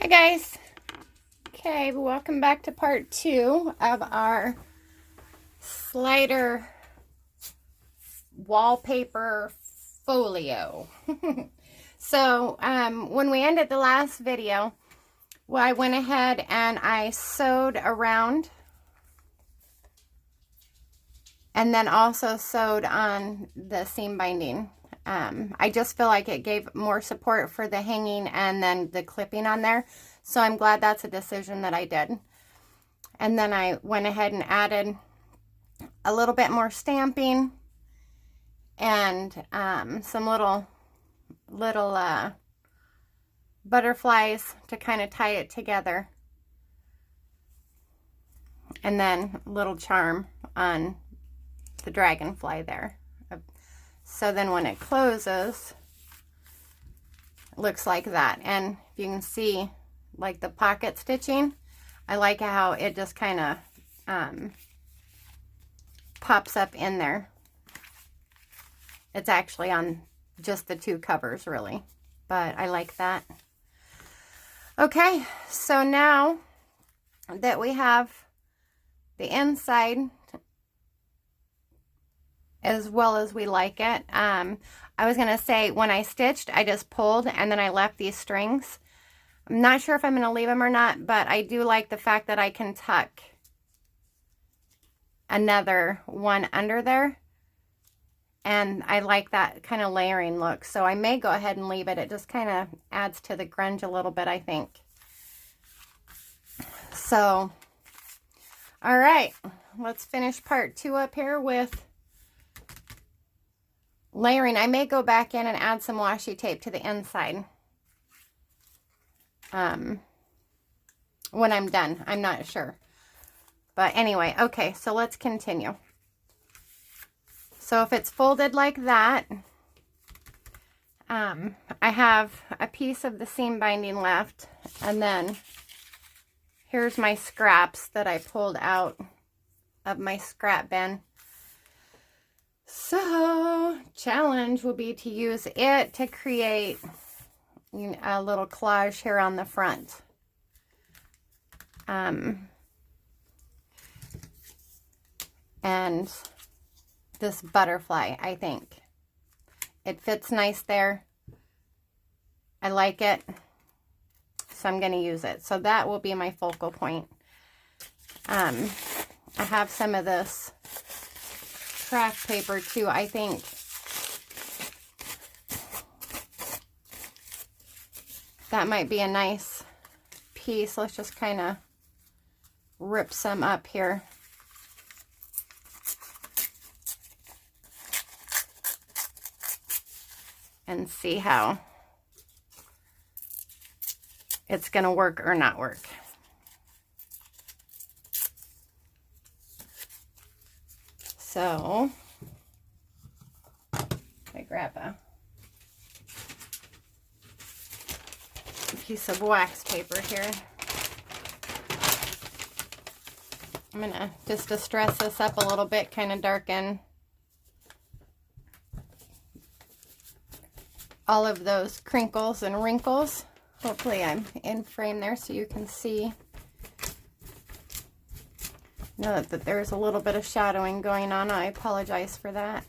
Hi guys. Okay, welcome back to part 2 of our slider wallpaper folio. So when we ended the last video, well, I went ahead and I sewed around and then also sewed on the seam binding. I just feel like it gave more support for the hanging and then the clipping on there. So I'm glad that's a decision that I did. And then I went ahead and added a little bit more stamping and some little butterflies to kind of tie it together. And then a little charm on the dragonfly there. So then when it closes, it looks like that. And if you can see, like the pocket stitching, I like how it just kind of pops up in there. It's actually on just the two covers, really. But I like that. Okay, so now that we have the inside as well as we like it. I was going to say when I stitched, I just pulled and then I left these strings. I'm not sure if I'm going to leave them or not, but I do like the fact that I can tuck another one under there. And I like that kind of layering look. So I may go ahead and leave it. It just kind of adds to the grunge a little bit, I think. So, all right, let's finish part 2 up here with layering. I may go back in and add some washi tape to the inside when I'm done. I'm not sure. But anyway, okay, so let's continue. So if it's folded like that, I have a piece of the seam binding left, and then here's my scraps that I pulled out of my scrap bin. So, challenge will be to use it to create a little collage here on the front. And this butterfly, I think. It fits nice there. I like it. So I'm going to use it. So that will be my focal point. I have some of this craft paper too. I think that might be a nice piece. Let's just kind of rip some up here. And see how it's going to work or not work. So, I grab a piece of wax paper here. I'm going to just distress this up a little bit, kind of darken all of those crinkles and wrinkles. Hopefully I'm in frame there so you can see. Know that there's a little bit of shadowing going on. I apologize for that.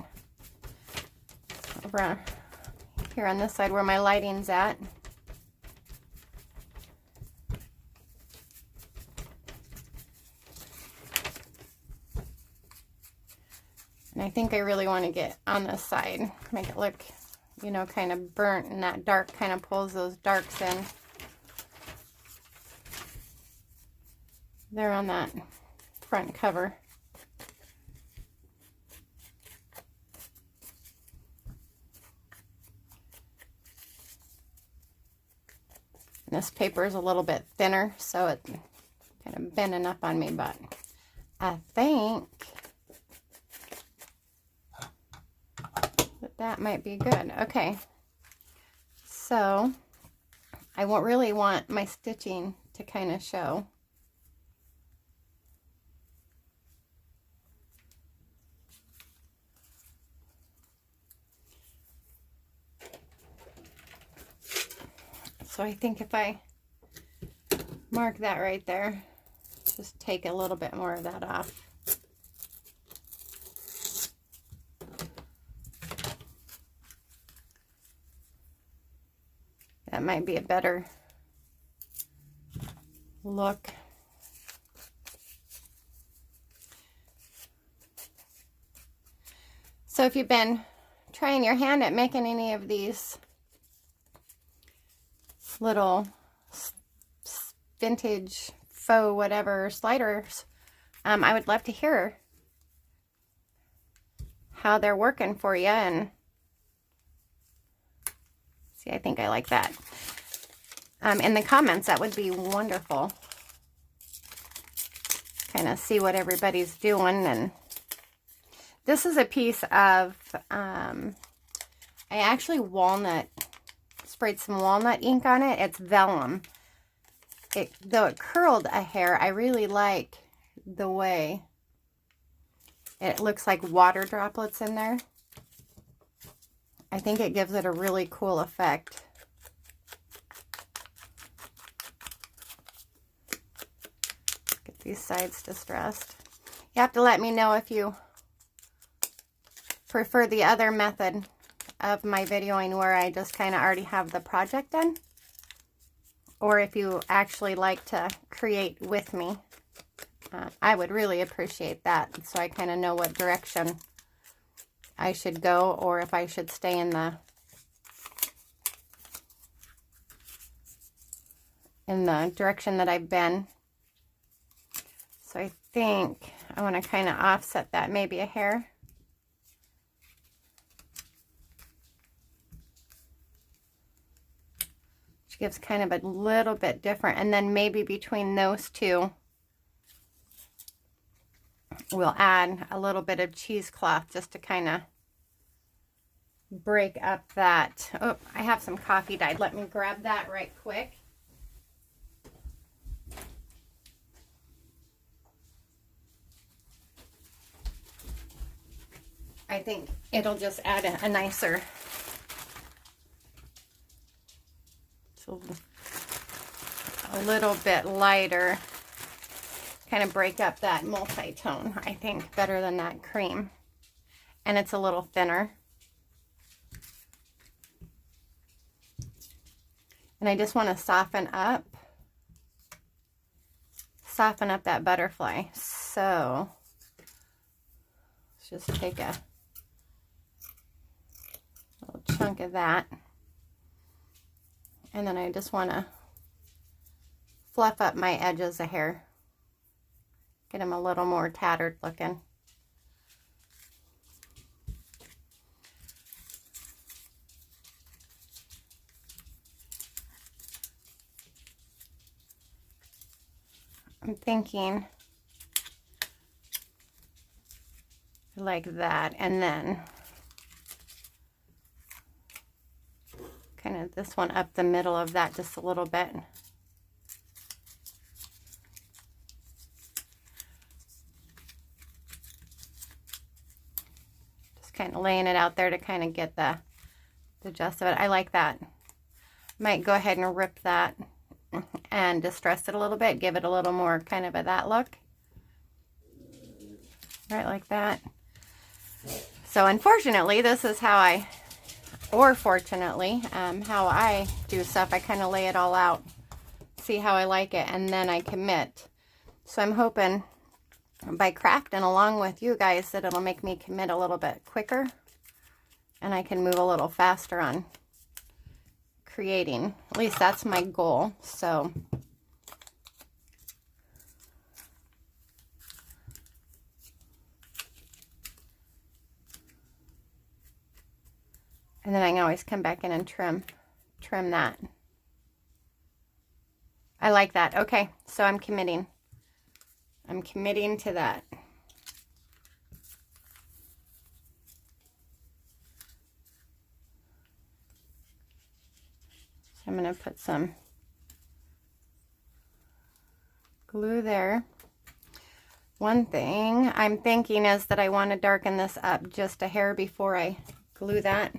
Over here on this side where my lighting's at. And I think I really want to get on this side, make it look, you know, kind of burnt, and that dark kind of pulls those darks in. They're on that front cover. And this paper is a little bit thinner, so it's kind of bending up on me, but I think that might be good. Okay, so I won't really want my stitching to kind of show. So I think if I mark that right there. Just take a little bit more of that off. That might be a better look. So if you've been trying your hand at making any of these little vintage faux whatever sliders, I would love to hear how they're working for you. And see, I think I like that. In the comments, that would be wonderful. Kind of see what everybody's doing. And this is a piece of, I actually sprayed some walnut ink on it. It's vellum. Though it curled a hair, I really like the way it looks like water droplets in there. I think it gives it a really cool effect. Get these sides distressed. You have to let me know if you prefer the other method of my videoing where I just kind of already have the project done, or if you actually like to create with me. I would really appreciate that, so I kind of know what direction I should go, or if I should stay in the direction that I've been. So I think I want to kind of offset that maybe a hair. Which gives kind of a little bit different. And then maybe between those two, we'll add a little bit of cheesecloth just to kind of break up that. Oh, I have some coffee dyed. Let me grab that right quick. I think it'll just add a nicer, so a little bit lighter, kind of break up that multi-tone, I think, better than that cream. And it's a little thinner. And I just want to soften up that butterfly. So let's just take a little chunk of that. And then I just want to fluff up my edges a hair. Get them a little more tattered looking. I'm thinking like that, and then kind of this one up the middle of that just a little bit. Just kind of laying it out there to kind of get the gist of it. I like that. Might go ahead and rip that and distress it a little bit, give it a little more kind of that look. Right, like that. So unfortunately, this is how or fortunately, how I do stuff. I kind of lay it all out, see how I like it, and then I commit. So I'm hoping by crafting along with you guys that it'll make me commit a little bit quicker, and I can move a little faster on creating. At least that's my goal. So and then I can always come back in and trim that. I like that. Okay, so I'm committing to that. So I'm going to put some glue there. One thing I'm thinking is that I want to darken this up just a hair before I glue that.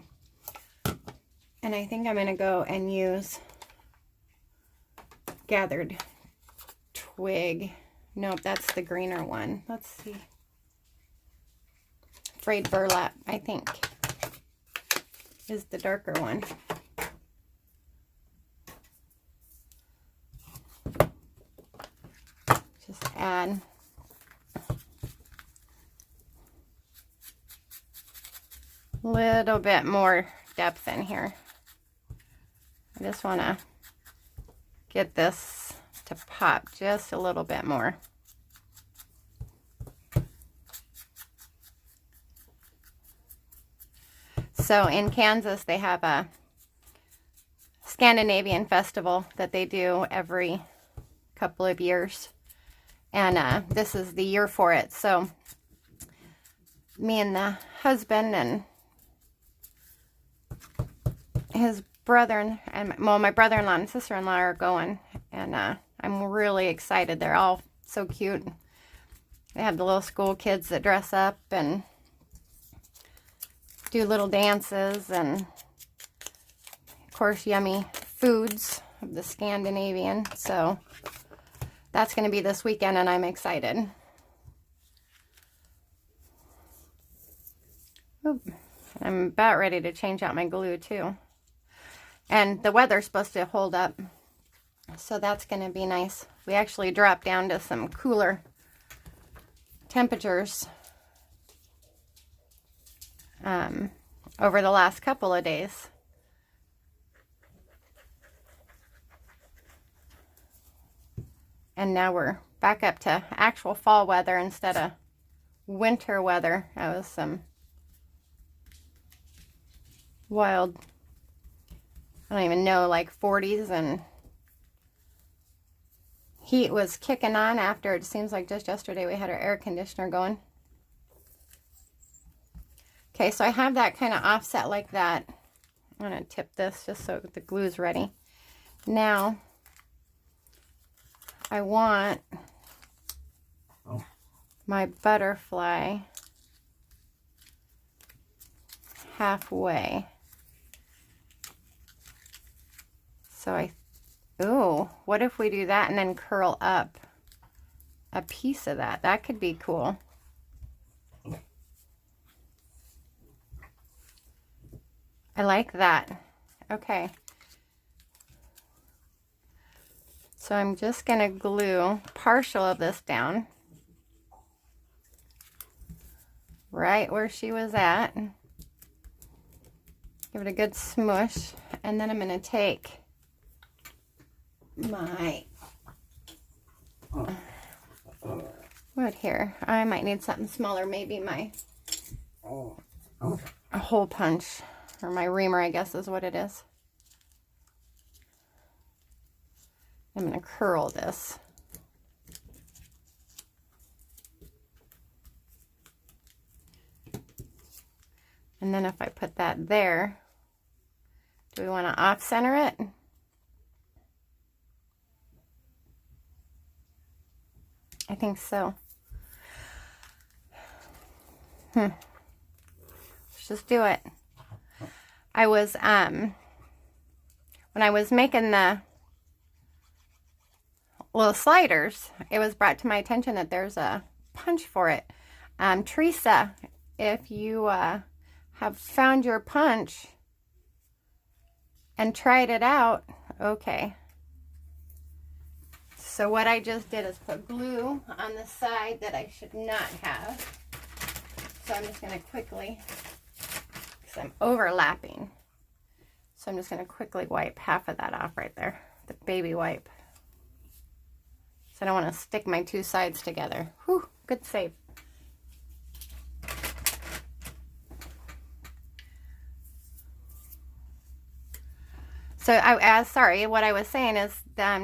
And I think I'm going to go and use gathered twig. Nope, that's the greener one. Let's see. Frayed burlap, I think, is the darker one. Just add a little bit more depth in here. I just want to get this to pop just a little bit more. So in Kansas, they have a Scandinavian festival that they do every couple of years. And this is the year for it. So me and the husband and his brother and well, my brother-in-law and sister-in-law are going. And I'm really excited. They're all so cute. They have the little school kids that dress up and do little dances, and of course yummy foods of the Scandinavian. So that's going to be this weekend, and I'm excited. Oop. I'm about ready to change out my glue too. And the weather's supposed to hold up, so that's going to be nice. We actually dropped down to some cooler temperatures over the last couple of days. And now we're back up to actual fall weather instead of winter weather. That was some wild, I don't even know, like 40s, and heat was kicking on after, it seems like just yesterday we had our air conditioner going. Okay, so I have that kind of offset like that. I'm going to tip this just so the glue's ready. Now, I want my butterfly halfway. So ooh, what if we do that and then curl up a piece of that? That could be cool. I like that. Okay. So I'm just going to glue partial of this down right where she was at. Give it a good smush. And then I'm going to take my wood here. I might need something smaller. Maybe my a hole punch, or my reamer, I guess is what it is. I'm going to curl this. And then if I put that there, do we want to off-center it? I think so. Let's just do it. I was, when I was making the little sliders, it was brought to my attention that there's a punch for it. Teresa, if you have found your punch and tried it out, okay. So what I just did is put glue on the side that I should not have. So I'm just going to quickly, because I'm overlapping. So I'm just going to quickly wipe half of that off right there, the baby wipe. So I don't want to stick my two sides together. Whew, good save. So sorry, what I was saying is,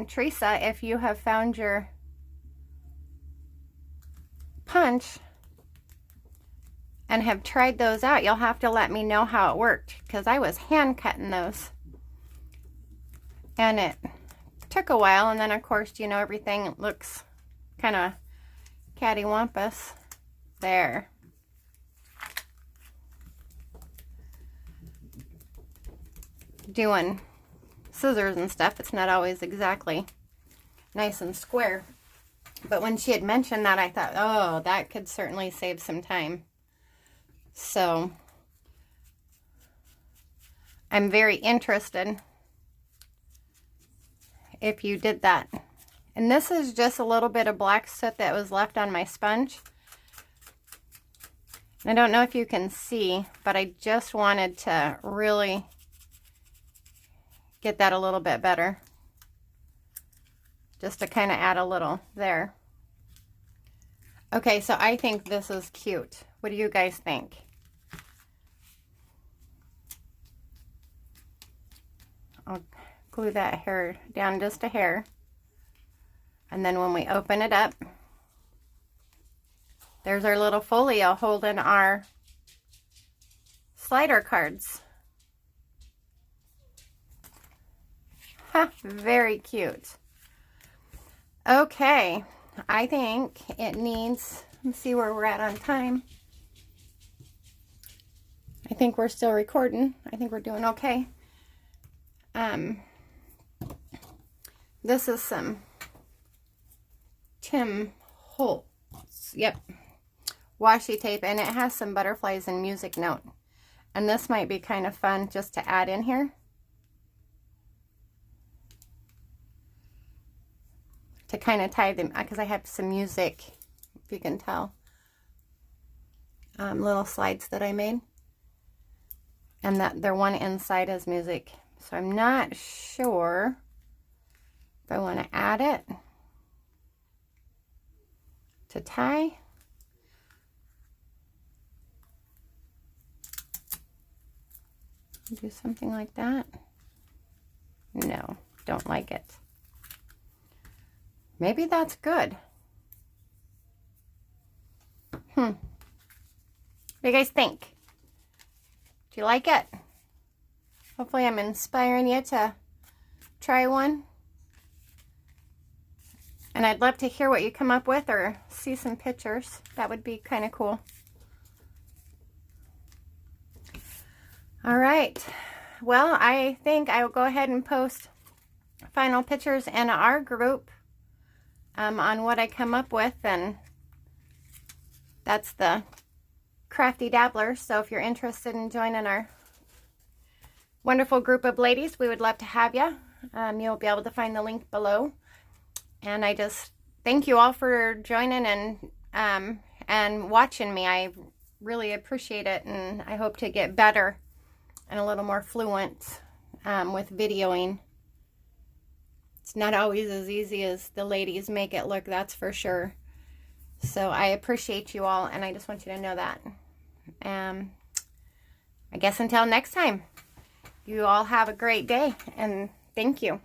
Teresa, if you have found your punch and have tried those out, you'll have to let me know how it worked, because I was hand cutting those. And it took a while, and then of course, you know, everything looks kind of cattywampus. There. Doing scissors and stuff, it's not always exactly nice and square. But when she had mentioned that, I thought, oh, that could certainly save some time. So I'm very interested if you did that. And this is just a little bit of black soot that was left on my sponge. I don't know if you can see, but I just wanted to really get that a little bit better. Just to kind of add a little there. Okay, so I think this is cute. What do you guys think? I'll glue that hair down just a hair. And then when we open it up, there's our little folio holding our slider cards. Ha, very cute. Okay, I think it needs, let's see where we're at on time. I think we're still recording. I think we're doing okay. This is some Tim Holtz, yep, washi tape, and it has some butterflies and music note. And this might be kind of fun just to add in here. To kind of tie them, because I have some music, if you can tell. Little slides that I made. And that their one inside is music. So I'm not sure if I want to add it to tie. Do something like that. No, don't like it. Maybe that's good. What do you guys think? Do you like it? Hopefully I'm inspiring you to try one. And I'd love to hear what you come up with or see some pictures. That would be kind of cool. All right. Well, I think I will go ahead and post final pictures in our group on what I come up with, and that's the Crafty Dabbler. So if you're interested in joining our wonderful group of ladies, we would love to have you. You'll be able to find the link below. And I just thank you all for joining and watching me. I really appreciate it, and I hope to get better and a little more fluent with videoing. It's not always as easy as the ladies make it look, that's for sure. So I appreciate you all, and I just want you to know that. I guess until next time, you all have a great day, and thank you.